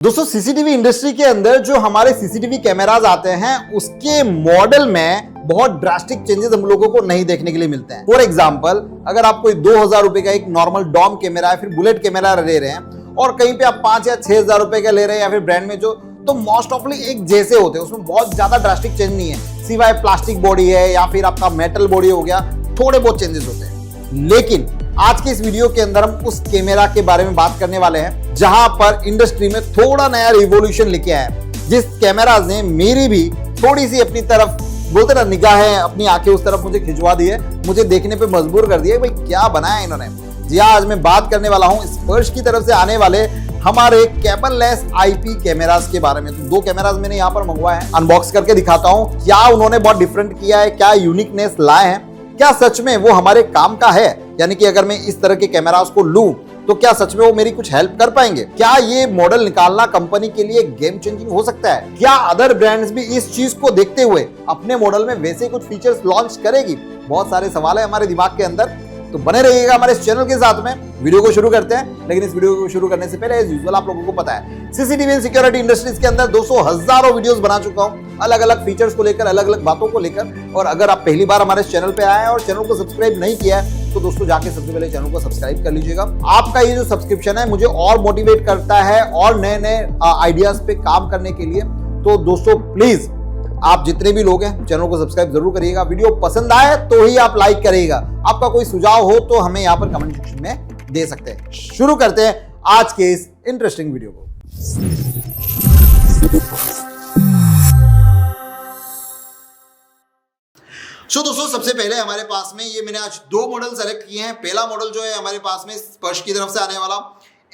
दोस्तों CCTV industry के अंदर जो हमारे सीसीटीवी कैमरास आते हैं उसके मॉडल में बहुत ड्रास्टिक चेंजेस हम लोगों को नहीं देखने के लिए मिलते हैं। फॉर एग्जांपल, अगर आप कोई 2000 रुपए का एक नॉर्मल डॉम कैमरा है, फिर बुलेट कैमरा ले रहे हैं और कहीं पे आप 5 या 6000 रुपए का ले रहे हैं या फिर ब्रांड में जो, तो मोस्ट ऑफली एक जैसे होते हैं, उसमें बहुत ज्यादा ड्रास्टिक चेंज नहीं है, सिवाय प्लास्टिक बॉडी है या फिर आपका मेटल बॉडी हो गया, थोड़े बहुत चेंजेस होते हैं। लेकिन आज के इस वीडियो के अंदर हम उस कैमरा के बारे में बात करने वाले हैं जहां पर इंडस्ट्री में थोड़ा नया रिवॉल्यूशन लेके आया है, जिस कैमराज ने मेरी भी थोड़ी सी अपनी तरफ बोलते ना निगाहें, अपनी आंखें उस तरफ मुझे खिंचवा दी है, मुझे देखने पे मजबूर कर दिया है भाई क्या बनाया इन्होंने। जी हाँ, आज मैं बात करने वाला हूं स्पर्श की तरफ से आने वाले हमारे केबललेस आईपी कैमरास के बारे में। तो 2 कैमरास मैंने यहाँ पर मंगवाए हैं, अनबॉक्स करके दिखाता हूँ क्या उन्होंने बहुत डिफरेंट किया है, क्या यूनिकनेस लाए हैं, क्या सच में वो हमारे काम का है, यानी कि अगर मैं इस तरह के कैमरास को लूं तो क्या सच में वो मेरी कुछ हेल्प कर पाएंगे, क्या ये मॉडल निकालना कंपनी के लिए गेम चेंजिंग हो सकता है, क्या अदर ब्रांड्स भी इस चीज को देखते हुए अपने मॉडल में वैसे कुछ फीचर्स लॉन्च करेगी। बहुत सारे सवाल है हमारे दिमाग के अंदर, तो बने रहिएगा हमारे इस चैनल के साथ में। वीडियो को शुरू करते हैं, लेकिन इस वीडियो को शुरू करने से पहले एज यूजुअल आप लोगों को पता है सीसीटीवी एंड सिक्योरिटी इंडस्ट्रीज के अंदर 200 हजारों वीडियोस बना चुका हूं, अलग अलग फीचर्स को लेकर, अलग अलग बातों को लेकर। और अगर आप पहली बार हमारे चैनल पे आए हैं और चैनल को सब्सक्राइब नहीं किया है तो दोस्तों जाके सबसे पहले चैनल को सब्सक्राइब कर लीजिएगा। आपका ये जो सब्सक्रिप्शन है मुझे और मोटिवेट करता है और नए नए आइडियाज पे काम करने के लिए। तो दोस्तों प्लीज आप जितने भी लोग हैं चैनल को सब्सक्राइब जरूर करिएगा। वीडियो पसंद आए तो ही आप लाइक करिएगा। आपका कोई सुझाव हो तो हमें यहाँ पर कमेंट सेक्शन में दे सकते हैं। शुरू करते हैं आज के इस इंटरेस्टिंग वीडियो को। सो दोस्तों सबसे पहले हमारे पास में ये मैंने आज 2 मॉडल सेलेक्ट किए हैं। पहला मॉडल जो है हमारे पास में स्पर्श की तरफ से आने वाला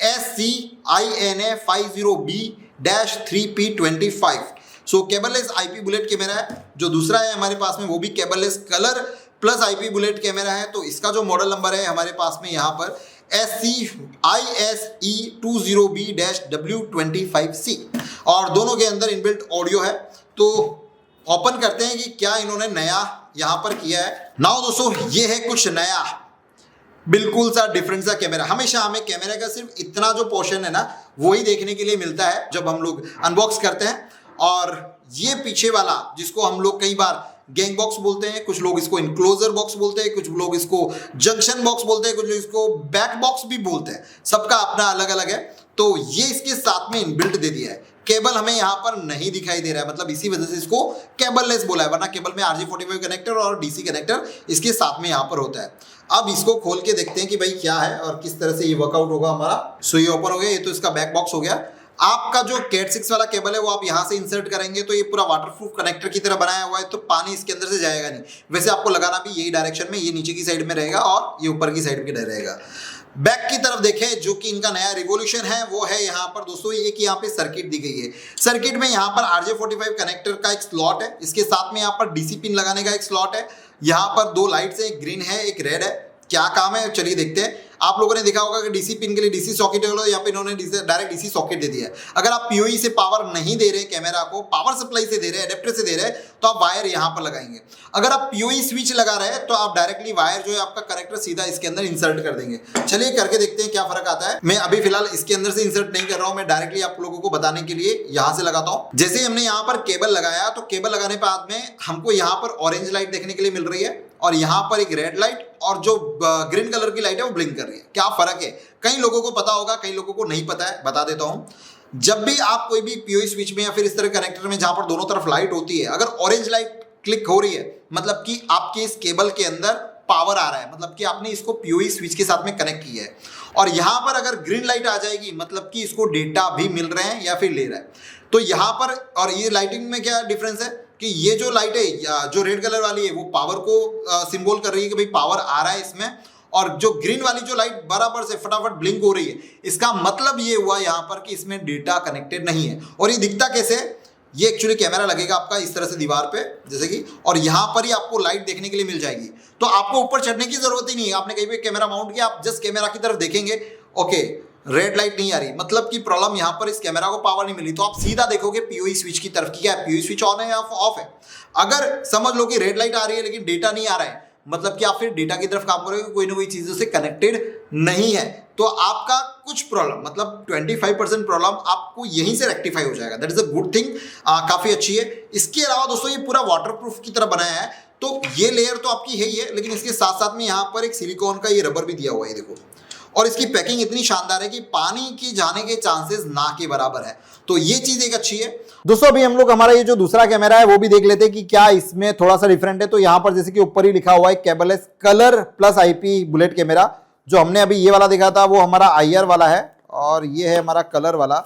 SCINA 50B-3P25 so cableless IP bullet camera है। जो दूसरा है हमारे पास में वो भी cableless colour plus IP bullet camera है। तो इसका जो मॉडल नंबर है हमारे पास में यहाँ पर SCISE 20B-W25C और दोनों के अंदर इनबिल्ट ऑडियो है। तो ओपन करते हैं कि क्या इन्होंने नया यहाँ पर किया है। नाउ दोस्तों ये है कुछ नया, बिल्कुल सा डिफरेंट सा कैमरा। हमेशा हमें कैमरे का सिर्फ इतना जो पोर्शन है ना वही देखने के लिए मिलता है जब हम लोग अनबॉक्स करते हैं। और ये पीछे वाला जिसको हम लोग कई बार गैंग बॉक्स बोलते हैं, कुछ लोग इसको इनक्लोजर बॉक्स बोलते हैं, कुछ लोग इसको जंक्शन बॉक्स बोलते हैं, कुछ लोग इसको बैक बॉक्स भी बोलते हैं, सबका अपना अलग अलग है। तो ये इसके साथ में इनबिल्ट दे दिया है। केबल हमें यहाँ पर नहीं दिखाई दे रहा है, मतलब इसी वजह से इसको केबललेस बोला है, वरना केबल में RJ45 कनेक्टर और DC कनेक्टर इसके साथ में यहाँ पर होता है। अब इसको खोल के देखते हैं कि भाई क्या है और किस तरह से ये वर्कआउट होगा हमारा। सो ये ओपन हो गया, ये तो इसका बैक बॉक्स हो गया। आपका जो कैट 6 वाला केबल है वो आप यहाँ से इंसर्ट करेंगे तो ये पूरा वाटरप्रूफ कनेक्टर की तरह बनाया हुआ है, तो पानी इसके अंदर से जाएगा नहीं। वैसे आपको लगाना भी यही डायरेक्शन में, ये नीचे की साइड में रहेगा और ये ऊपर की साइड में रहेगा। बैक की तरफ देखें, जो कि इनका नया रिवॉल्यूशन है वो है यहाँ पर दोस्तों एक यहाँ पे सर्किट दी गई है। सर्किट में यहाँ पर RJ45 कनेक्टर का एक स्लॉट है, इसके साथ में यहाँ पर DC पिन लगाने का एक स्लॉट है। यहाँ पर 2 लाइट्स है, एक ग्रीन है एक रेड है। क्या काम है चलिए देखते हैं। आप लोगों ने देखा होगा कि DC पिन के लिए DC सॉकेट है, यहाँ पे इन्होंने डायरेक्ट DC सॉकेट दे दिया है। अगर आप PoE से पावर नहीं दे रहे कैमरा को, पावर सप्लाई से दे रहे, एडेप्टर से दे रहे, तो आप वायर यहाँ पर लगाएंगे। अगर आप PoE स्विच लगा रहे हैं तो आप डायरेक्टली वायर जो है आपका कनेक्टर सीधा इसके अंदर इंसर्ट कर देंगे। चलिए करके देखते हैं क्या फर्क आता है। मैं अभी फिलहाल इसके अंदर से इंसर्ट नहीं कर रहा हूँ, मैं डायरेक्टली आप लोगों को बताने के लिए यहाँ से लगाता हूँ। जैसे हमने यहाँ पर केबल लगाया तो केबल लगाने के बाद में हमको यहाँ पर ऑरेंज लाइट देखने के लिए मिल रही है और यहाँ पर एक रेड लाइट और जो ग्रीन कलर की लाइट है वो ब्लिंक कर रही है। क्या फर्क है कई लोगों को पता होगा, कई लोगों को नहीं पता है, बता देता हूँ। जब भी आप कोई भी PoE स्विच में या फिर इस तरह कनेक्टर में जहां पर दोनों तरफ लाइट होती है, अगर ऑरेंज लाइट क्लिक हो रही है मतलब कि आपके इस केबल के अंदर पावर आ रहा है, मतलब कि आपने इसको PoE स्विच के साथ में कनेक्ट किया है। और यहाँ पर अगर ग्रीन लाइट आ जाएगी मतलब कि इसको डेटा भी मिल रहे हैं या फिर ले रहा है। तो यहाँ पर और ये लाइटिंग में क्या डिफरेंस है कि ये जो लाइट है जो रेड कलर वाली है वो पावर को सिंबल कर रही है कि भाई पावर आ रहा है इसमें, और जो ग्रीन वाली जो लाइट बराबर से फटाफट ब्लिंक हो रही है, इसका मतलब ये हुआ यहाँ पर कि इसमें डेटा कनेक्टेड नहीं है। और ये दिखता कैसे, ये एक्चुअली कैमरा लगेगा आपका इस तरह से दीवार पे जैसे कि, और यहाँ पर ही आपको लाइट देखने के लिए मिल जाएगी। तो आपको ऊपर चढ़ने की जरूरत ही नहीं है। आपने कहीं पे कैमरा माउंट किया, आप जस्ट कैमरा की तरफ देखेंगे, ओके रेड लाइट नहीं आ रही, मतलब कि प्रॉब्लम यहाँ पर इस कैमरा को पावर नहीं मिली, तो आप सीधा देखोगे PoE स्विच की तरफ की क्या PoE स्विच ऑन है या ऑफ है। अगर समझ लो कि रेड लाइट आ रही है लेकिन डेटा नहीं आ रहा है, मतलब कि आप फिर डेटा की तरफ काम करोगे, कोई ना कोई चीजों से कनेक्टेड नहीं है तो आपका कुछ प्रॉब्लम मतलब 25% प्रॉब्लम आपको यहीं से रेक्टिफाई हो जाएगा। That is a good thing, काफी अच्छी है। इसके अलावा दोस्तों ये पूरा वाटरप्रूफ की तरह बनाया है, तो ये लेयर तो आपकी है ही है, लेकिन इसके साथ साथ में यहाँ पर एक सिलिकॉन का ये रबर भी दिया हुआ है, देखो। और इसकी पैकिंग इतनी शानदार है कि पानी की जाने के चांसेस ना के बराबर है, तो ये चीज एक अच्छी है। दोस्तों अभी हम लोग हमारा ये जो दूसरा कैमरा है वो भी देख लेते हैं कि क्या इसमें थोड़ा सा डिफरेंट है। तो यहाँ पर जैसे कि ऊपर ही लिखा हुआ है cableless colour plus IP bullet camera. जो हमने अभी ये वाला देखा था वो हमारा IR वाला है और ये है हमारा कलर वाला।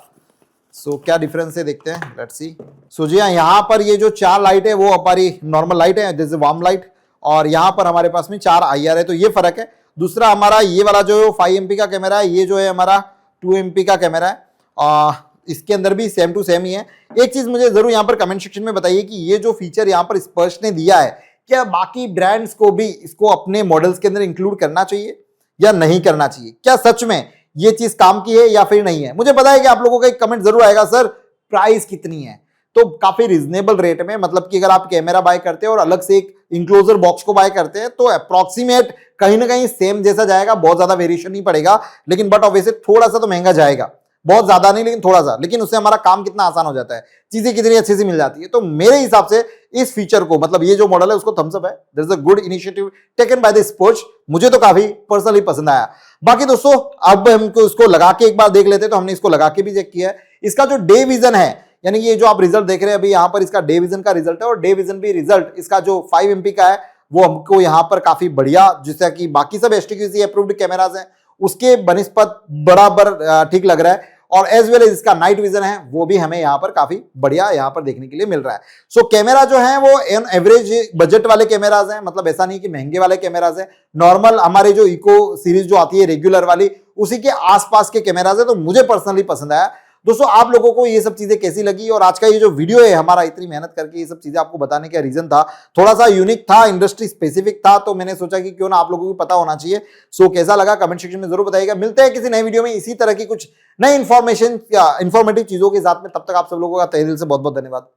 सो क्या डिफरेंस है देखते हैं, लेट्स सी। सो जी हाँ, यहाँ पर ये जो 4 लाइट है वो हमारी नॉर्मल लाइट है, दिस इज वार्म लाइट, और यहाँ पर हमारे पास में 4 IR है, तो ये फर्क है। दूसरा हमारा ये वाला जो 5 MP का कैमरा है, ये जो है हमारा 2 MP का कैमरा है, इसके अंदर भी सेम टू सेम ही है। एक चीज मुझे जरूर यहाँ पर कमेंट सेक्शन में बताइए कि ये जो फीचर यहाँ पर स्पर्श ने दिया है, क्या बाकी ब्रांड्स को भी इसको अपने मॉडल्स के अंदर इंक्लूड करना चाहिए या नहीं करना चाहिए? क्या सच में ये चीज काम की है या फिर नहीं है? मुझे पता है कि आप लोगों का एक कमेंट जरूर आएगा, सर प्राइस कितनी है? तो काफी रिजनेबल रेट में, मतलब कि अगर आप कैमरा बाय करते हैं और अलग से एक इंक्लोजर बॉक्स को बाय करते हैं तो अप्रोक्सीमेट कहीं ना कहीं सेम जैसा जाएगा, बहुत ज्यादा वेरिएशन नहीं पड़ेगा, लेकिन बट ऑब्वियसली थोड़ा सा तो महंगा जाएगा, बहुत ज्यादा नहीं लेकिन थोड़ा सा, लेकिन उससे हमारा काम कितना आसान हो जाता है, चीजें कितनी अच्छे से मिल जाती है। तो मेरे हिसाब से इस फीचर को, मतलब ये जो मॉडल है उसको थम्स अप है, there is a good initiative taken by the sports, मुझे तो काफी पर्सनली पसंद आया। बाकी दोस्तों अब हमको इसको लगा के एक बार देख लेते हैं, तो हमने इसको लगा के भी चेक किया है। इसका जो डे विजन है, यानी ये जो आप रिजल्ट देख रहे हैं अभी यहाँ पर, इसका डे विजन का रिजल्ट है, और डे विजन भी रिजल्ट इसका जो 5 MP का है वो हमको यहाँ पर काफी बढ़िया, जैसा कि बाकी सब STQC अप्रूव्ड कैमराज हैं उसके बनिस्पत बराबर ठीक लग रहा है। और एज वेल एज इसका नाइट विजन है वो भी हमें यहाँ पर काफी बढ़िया यहाँ पर देखने के लिए मिल रहा है। सो कैमरा जो है वो एवरेज बजट वाले कैमराज हैं, मतलब ऐसा नहीं कि महंगे वाले कैमराज हैं, नॉर्मल हमारे जो इको सीरीज जो आती है रेगुलर वाली उसी के आसपास के कैमराज है, तो मुझे पर्सनली पसंद आया। दोस्तों आप लोगों को ये सब चीजें कैसी लगी, और आज का ये जो वीडियो है हमारा, इतनी मेहनत करके ये सब चीजें आपको बताने का रीजन था, थोड़ा सा यूनिक था, इंडस्ट्री स्पेसिफिक था, तो मैंने सोचा कि क्यों ना आप लोगों को पता होना चाहिए। सो कैसा लगा कमेंट सेक्शन में जरूर बताइएगा। मिलते हैं किसी नए वीडियो में इसी तरह की कुछ नई इंफॉर्मेटिव चीजों के साथ में, तब तक आप सब लोगों का तहे दिल से बहुत बहुत धन्यवाद।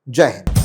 जय हिंद।